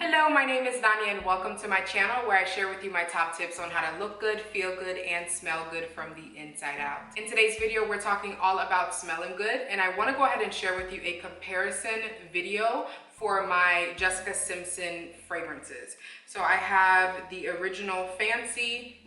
Hello, my name is Nani and welcome to my channel where I share with you my top tips on how to look good, feel good, and smell good from the inside out. In today's video, we're talking all about smelling good, and I want to go ahead and share with you a comparison video for my Jessica Simpson fragrances. So I have the original Fancy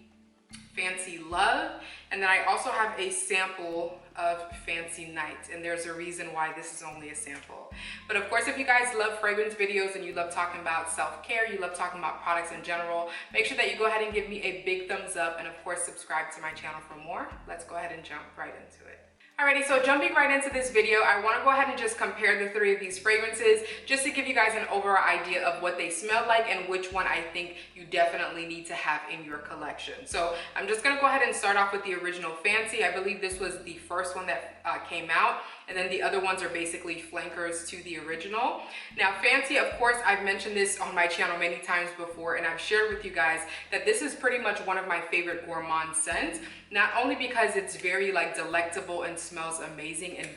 Love, and then I also have a sample of Fancy Night, and there's a reason why this is only a sample. But of course, if you guys love fragrance videos and you love talking about self-care, you love talking about products in general, make sure that you go ahead and give me a big thumbs up, and of course subscribe to my channel for more. Let's go ahead and jump right into it. Alrighty, so jumping right into this video, I want to go ahead and just compare the three of these fragrances just to give you guys an overall idea of what they smell like and which one I think you definitely need to have in your collection. So I'm just going to go ahead and start off with the original Fancy. I believe this was the first one that came out, and then the other ones are basically flankers to the original. Now Fancy, of course, I've mentioned this on my channel many times before, and I've shared with you guys that this is pretty much one of my favorite gourmand scents, not only because it's very like delectable and smells amazing and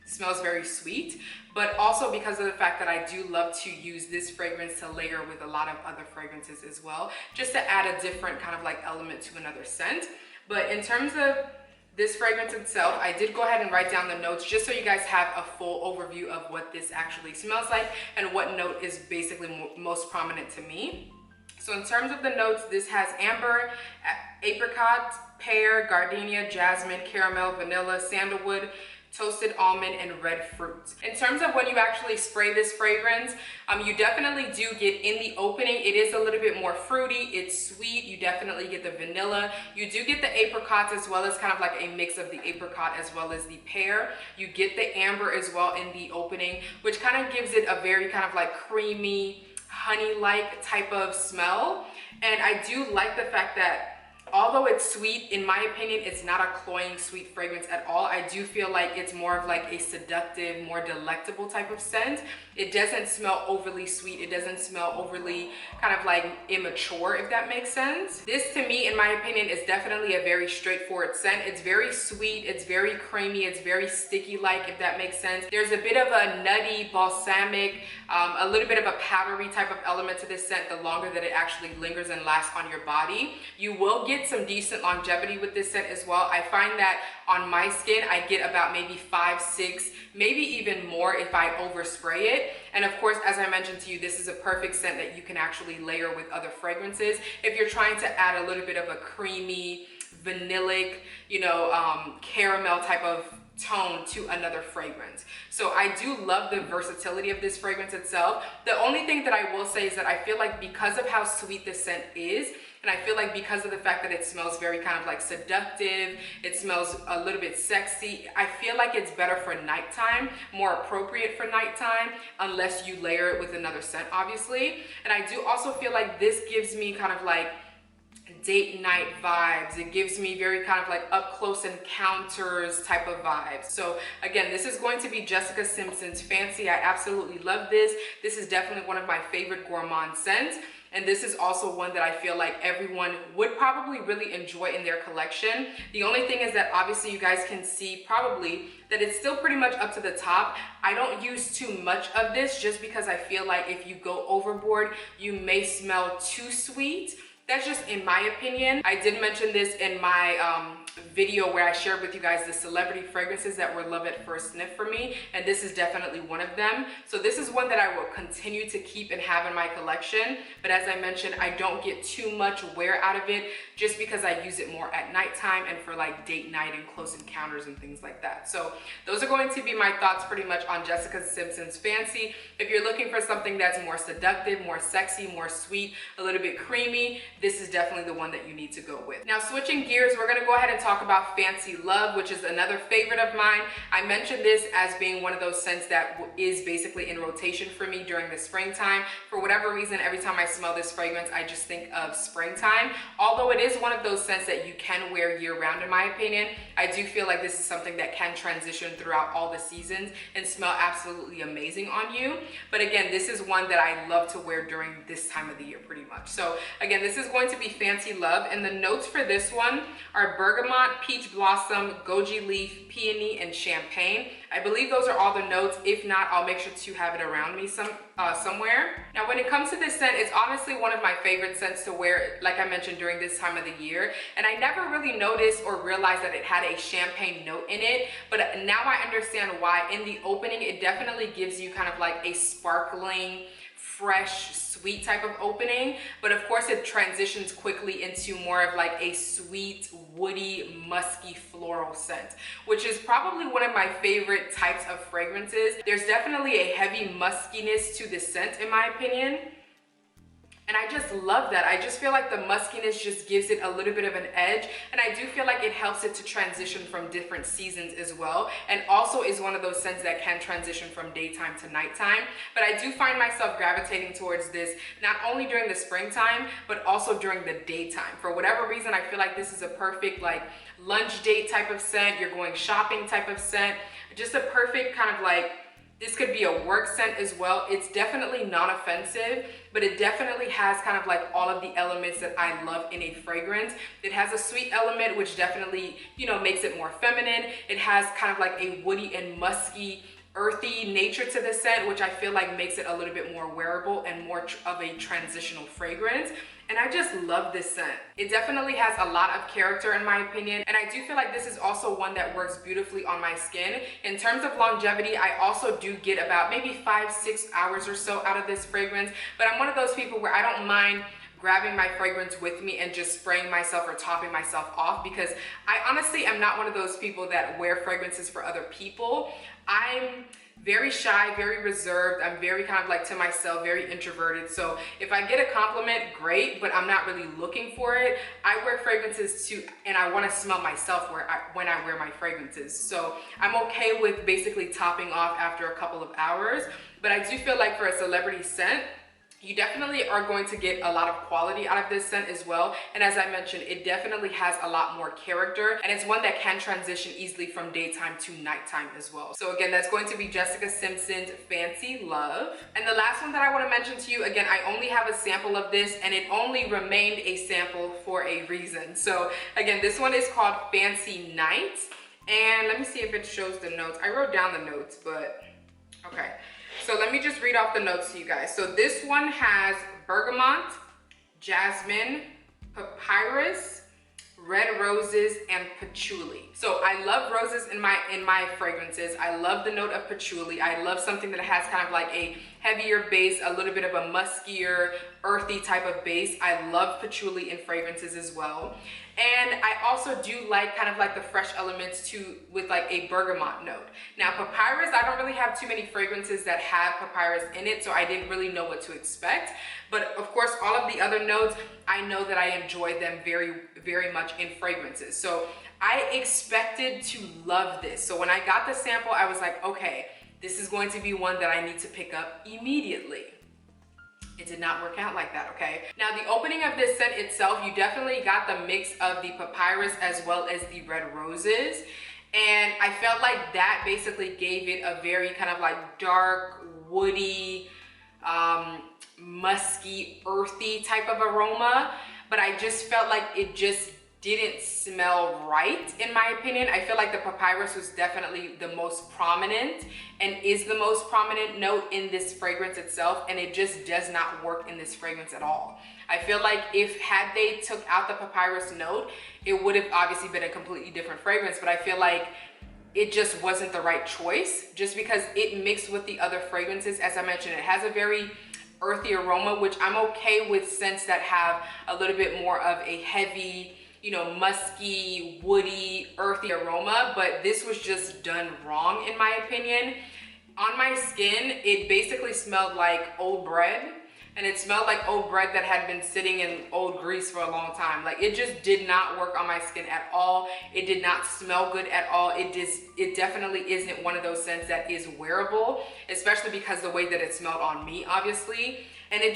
smells very sweet, but also because of the fact that I do love to use this fragrance to layer with a lot of other fragrances as well, just to add a different kind of like element to another scent. But in terms of this fragrance itself, I did go ahead and write down the notes just so you guys have a full overview of what this actually smells like and what note is basically most prominent to me. So in terms of the notes, this has amber, apricot, pear, gardenia, jasmine, caramel, vanilla, sandalwood, toasted almond, and red fruit. In terms of when you actually spray this fragrance, you definitely do get in the opening, it is a little bit more fruity, it's sweet, you definitely get the vanilla, you do get the apricots as well as kind of like a mix of the apricot as well as the pear. You get the amber as well in the opening, which kind of gives it a very kind of like creamy, honey-like type of smell. And I do like the fact that although it's sweet, in my opinion, it's not a cloying sweet fragrance at all. I do feel like it's more of like a seductive, more delectable type of scent. It doesn't smell overly sweet. It doesn't smell overly kind of like immature, if that makes sense. This, to me, in my opinion, is definitely a very straightforward scent. It's very sweet. It's very creamy. It's very sticky-like, if that makes sense. There's a bit of a nutty, balsamic, a little bit of a powdery type of element to this scent the longer that it actually lingers and lasts on your body. You will get some decent longevity with this scent as well. I find that on my skin, I get about maybe 5, 6, maybe even more if I overspray it. And of course, as I mentioned to you, this is a perfect scent that you can actually layer with other fragrances if you're trying to add a little bit of a creamy, vanillic, caramel type of tone to another fragrance. So I do love the versatility of this fragrance itself. The only thing that I will say is that I feel like because of how sweet this scent is, and I feel like because of the fact that it smells very kind of like seductive, it smells a little bit sexy, I feel like it's better for nighttime, more appropriate for nighttime, unless you layer it with another scent, obviously. And I do also feel like this gives me kind of like date night vibes. It gives me very kind of like up close encounters type of vibes. So again, this is going to be Jessica Simpson's Fancy. I absolutely love this. This is definitely one of my favorite gourmand scents. And this is also one that I feel like everyone would probably really enjoy in their collection. The only thing is that obviously you guys can see probably that it's still pretty much up to the top. I don't use too much of this just because I feel like if you go overboard, you may smell too sweet. That's just in my opinion. I did mention this in my video where I shared with you guys the celebrity fragrances that were love at first sniff for me, and this is definitely one of them. So this is one that I will continue to keep and have in my collection, but as I mentioned, I don't get too much wear out of it just because I use it more at nighttime and for like date night and close encounters and things like that. So those are going to be my thoughts pretty much on Jessica Simpson's Fancy. If you're looking for something that's more seductive, more sexy, more sweet, a little bit creamy, this is definitely the one that you need to go with. Now switching gears, we're gonna go ahead and talk about Fancy Love, which is another favorite of mine. I mentioned this as being one of those scents that is basically in rotation for me during the springtime. For whatever reason, every time I smell this fragrance, I just think of springtime. Although it is one of those scents that you can wear year round, in my opinion, I do feel like this is something that can transition throughout all the seasons and smell absolutely amazing on you. But again, this is one that I love to wear during this time of the year pretty much. So again, this is going to be Fancy Love, and the notes for this one are bergamot, peach blossom, goji leaf, peony, and champagne. I believe those are all the notes. If not, I'll make sure to have it around me somewhere. Now, when it comes to this scent, it's honestly one of my favorite scents to wear, like I mentioned, during this time of the year. And I never really noticed or realized that it had a champagne note in it, but now I understand why. In the opening, it definitely gives you kind of like a sparkling, fresh, sweet type of opening, but of course it transitions quickly into more of like a sweet, woody, musky, floral scent, which is probably one of my favorite types of fragrances. There's definitely a heavy muskiness to the scent in my opinion. And I just love that. I just feel like the muskiness just gives it a little bit of an edge. And I do feel like it helps it to transition from different seasons as well. And also is one of those scents that can transition from daytime to nighttime. But I do find myself gravitating towards this not only during the springtime, but also during the daytime. For whatever reason, I feel like this is a perfect like lunch date type of scent. You're going shopping type of scent. Just a perfect kind of like, this could be a work scent as well. It's definitely non-offensive, but it definitely has kind of like all of the elements that I love in a fragrance. It has a sweet element, which definitely, you know, makes it more feminine. It has kind of like a woody and musky, earthy nature to the scent, which I feel like makes it a little bit more wearable and more of a transitional fragrance. And I just love this scent. It definitely has a lot of character in my opinion. And I do feel like this is also one that works beautifully on my skin. In terms of longevity, I also do get about maybe 5-6 hours or so out of this fragrance. But I'm one of those people where I don't mind grabbing my fragrance with me and just spraying myself or topping myself off, because I honestly am not one of those people that wear fragrances for other people. I'm very shy, very reserved. I'm very kind of like to myself, very introverted. So if I get a compliment, great, but I'm not really looking for it. I wear fragrances too, and I want to smell myself when I wear my fragrances. So I'm okay with basically topping off after a couple of hours, but I do feel like for a celebrity scent, you definitely are going to get a lot of quality out of this scent as well. And as I mentioned, it definitely has a lot more character, and it's one that can transition easily from daytime to nighttime as well. So again, that's going to be Jessica Simpson's Fancy Love. And the last one that I want to mention to you, again, I only have a sample of this, and it only remained a sample for a reason. So again, this one is called Fancy Night. And let me see if it shows the notes. I wrote down the notes, but okay. So let me just read off the notes to you guys. So this one has bergamot, jasmine, papyrus, red roses, and patchouli. So I love roses in my fragrances. I love the note of patchouli. I love something that has kind of like a heavier base, a little bit of a muskier, earthy type of base. I love patchouli in fragrances as well. And I also do like kind of like the fresh elements too, with like a bergamot note. Now papyrus, I don't really have too many fragrances that have papyrus in it, so I didn't really know what to expect. But of course, all of the other notes, I know that I enjoy them very, very much in fragrances. So I expected to love this. So when I got the sample, I was like, okay, this is going to be one that I need to pick up immediately. It did not work out like that, okay? Now, the opening of this scent itself, you definitely got the mix of the papyrus as well as the red roses. And I felt like that basically gave it a very kind of like dark, woody, musky, earthy type of aroma. But I just felt like it just didn't smell right, in my opinion. I feel like the papyrus was definitely the most prominent and is the most prominent note in this fragrance itself, and it just does not work in this fragrance at all. I feel like had they took out the papyrus note, it would have obviously been a completely different fragrance, but I feel like it just wasn't the right choice, just because it mixed with the other fragrances. As I mentioned, it has a very earthy aroma, which I'm okay with scents that have a little bit more of a heavy, you know, musky, woody, earthy aroma, but this was just done wrong in my opinion. On my skin, it basically smelled like old bread, and it smelled like old bread that had been sitting in old grease for a long time. Like, it just did not work on my skin at all. It did not smell good at all. It definitely isn't one of those scents that is wearable, especially because the way that it smelled on me, obviously. And it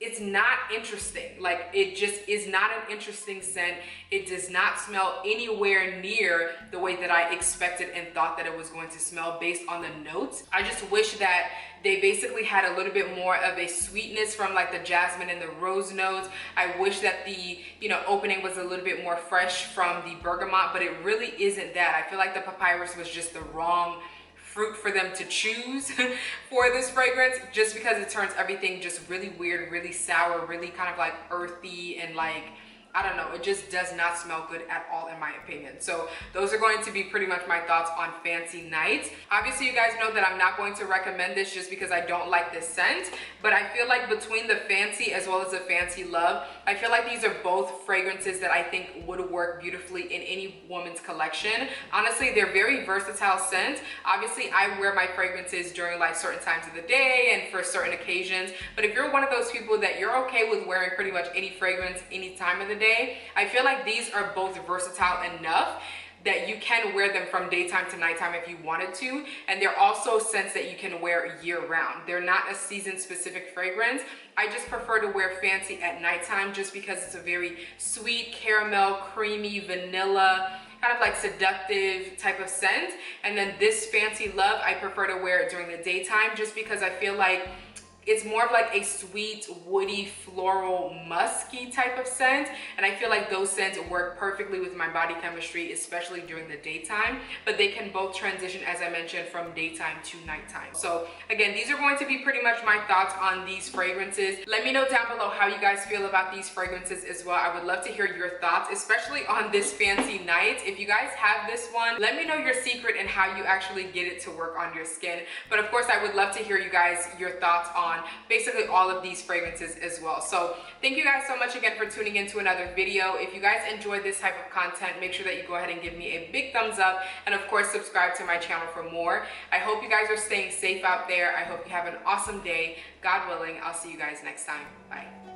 it's not interesting. Like, it just is not an interesting scent. It does not smell anywhere near the way that I expected and thought that it was going to smell based on the notes. I just wish that they basically had a little bit more of a sweetness from like the jasmine and the rose notes. I wish that the, you know, opening was a little bit more fresh from the bergamot, but it really isn't that. I feel like the papyrus was just the wrong fruit for them to choose for this fragrance, just because it turns everything just really weird, really sour, really kind of like earthy, and like, I don't know, it just does not smell good at all in my opinion. So those are going to be pretty much my thoughts on Fancy Nights. Obviously, you guys know that I'm not going to recommend this just because I don't like this scent, but I feel like between the Fancy as well as the Fancy Love, I feel like these are both fragrances that I think would work beautifully in any woman's collection. Honestly, they're very versatile scents. Obviously, I wear my fragrances during like certain times of the day and for certain occasions, but if you're one of those people that you're okay with wearing pretty much any fragrance any time of the day, I feel like these are both versatile enough that you can wear them from daytime to nighttime if you wanted to. And they're also scents that you can wear year round. They're not a season specific fragrance. I just prefer to wear Fancy at nighttime just because it's a very sweet, caramel, creamy, vanilla, kind of like seductive type of scent. And then this Fancy Love, I prefer to wear it during the daytime just because I feel like it's more of like a sweet, woody, floral, musky type of scent. And I feel like those scents work perfectly with my body chemistry, especially during the daytime. But they can both transition, as I mentioned, from daytime to nighttime. So again, these are going to be pretty much my thoughts on these fragrances. Let me know down below how you guys feel about these fragrances as well. I would love to hear your thoughts, especially on this Fancy Night. If you guys have this one, let me know your secret and how you actually get it to work on your skin. But of course, I would love to hear you guys, your thoughts on basically all of these fragrances as well. So thank you guys so much again for tuning into another video. If you guys enjoy this type of content, make sure that you go ahead and give me a big thumbs up, and of course subscribe to my channel for more. I hope you guys are staying safe out there. I hope you have an awesome day. God willing, I'll see you guys next time. Bye.